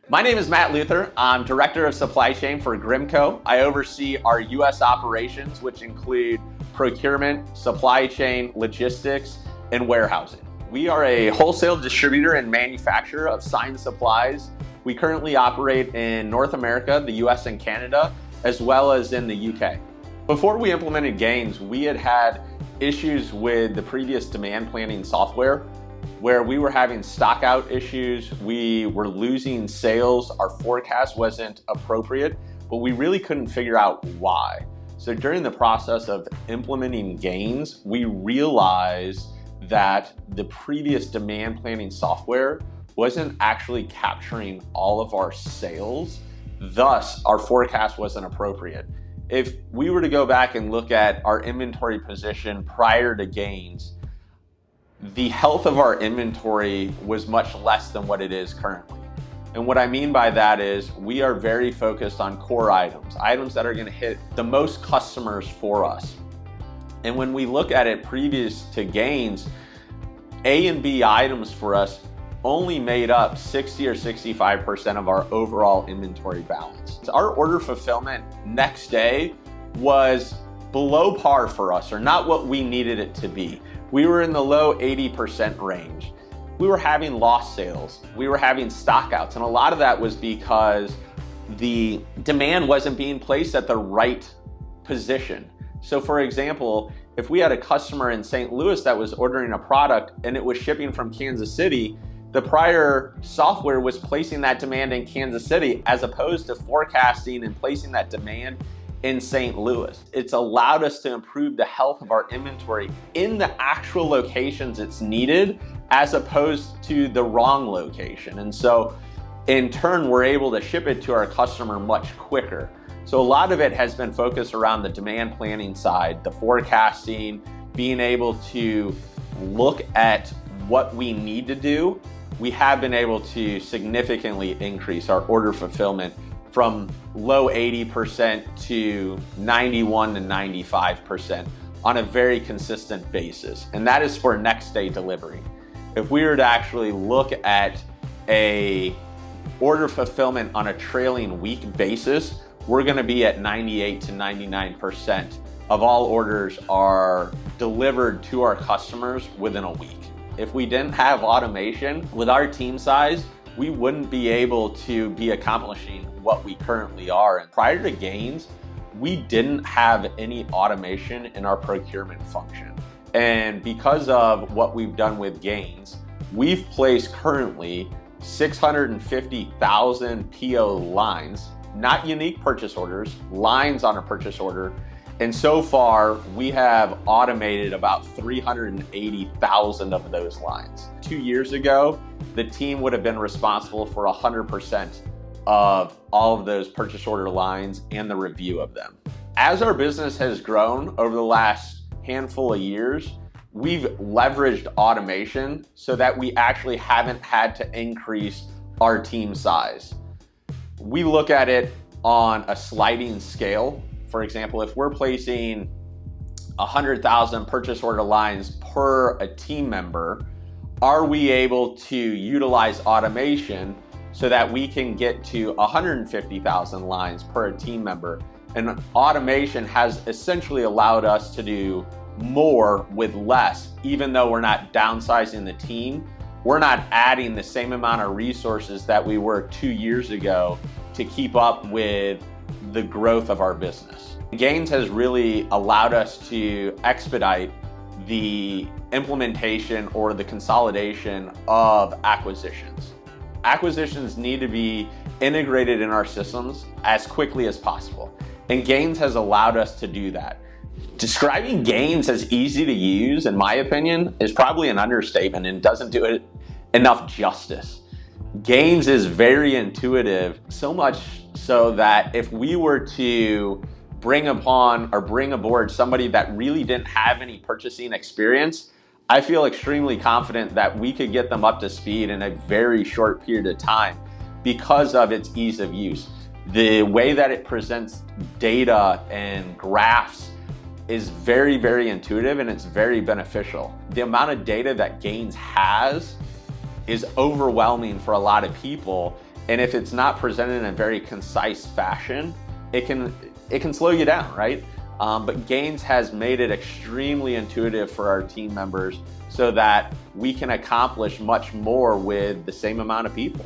My name is Matt Luther. I'm Director of Supply Chain for Grimco. I oversee our U.S. operations, which include procurement, supply chain, logistics, and warehousing. We are a wholesale distributor and manufacturer of science supplies. We currently operate in North America, the U.S. and Canada, as well as in the U.K. Before we implemented Gains, we had issues with the previous demand planning software where we were having stock out issues, we were losing sales, our forecast wasn't appropriate, but we really couldn't figure out why. So during the process of implementing Gains, we realized that the previous demand planning software wasn't actually capturing all of our sales, thus our forecast wasn't appropriate. If we were to go back and look at our inventory position prior to Gains, the health of our inventory was much less than what it is currently. And what I mean by that is we are very focused on core items that are going to hit the most customers for us. And when we look at it previous to Gains, A and B items for us only made up 60 or 65% of our overall inventory balance. Our order fulfillment next day was below par for us, or not what we needed it to be. We were in the low 80% range. We were having lost sales. We were having stockouts, and a lot of that was because the demand wasn't being placed at the right position. So for example, if we had a customer in St. Louis that was ordering a product and it was shipping from Kansas City, the prior software was placing that demand in Kansas City as opposed to forecasting and placing that demand in St. Louis. It's allowed us to improve the health of our inventory in the actual locations it's needed as opposed to the wrong location. And so in turn, we're able to ship it to our customer much quicker. So a lot of it has been focused around the demand planning side, the forecasting, being able to look at what we need to do. We have been able to significantly increase our order fulfillment from low 80% to 91 to 95% on a very consistent basis. And that is for next day delivery. If we were to actually look at a order fulfillment on a trailing week basis, we're gonna be at 98 to 99% of all orders are delivered to our customers within a week. If we didn't have automation with our team size, we wouldn't be able to be accomplishing what we currently are. And prior to Gains, we didn't have any automation in our procurement function. And because of what we've done with Gains, we've placed currently 650,000 PO lines, not unique purchase orders, lines on a purchase order. And so far, we have automated about 380,000 of those lines. 2 years ago, the team would have been responsible for 100% of all of those purchase order lines and the review of them. As our business has grown over the last handful of years, we've leveraged automation so that we actually haven't had to increase our team size. We look at it on a sliding scale. For example, if we're placing 100,000 purchase order lines per a team member, are we able to utilize automation so that we can get to 150,000 lines per a team member? And automation has essentially allowed us to do more with less, even though we're not downsizing the team. We're not adding the same amount of resources that we were 2 years ago to keep up with the growth of our business. Gains has really allowed us to expedite the implementation or the consolidation of acquisitions. Acquisitions need to be integrated in our systems as quickly as possible, and Gains has allowed us to do that. Describing Gains as easy to use, in my opinion, is probably an understatement and doesn't do it enough justice. Gains is very intuitive, so much so that if we were to bring aboard somebody that really didn't have any purchasing experience, I feel extremely confident that we could get them up to speed in a very short period of time because of its ease of use. The way that it presents data and graphs is very, very intuitive, and it's very beneficial. The amount of data that Gains has is overwhelming for a lot of people, And if it's not presented in a very concise fashion, it can slow you down, right? But Gains has made it extremely intuitive for our team members so that we can accomplish much more with the same amount of people.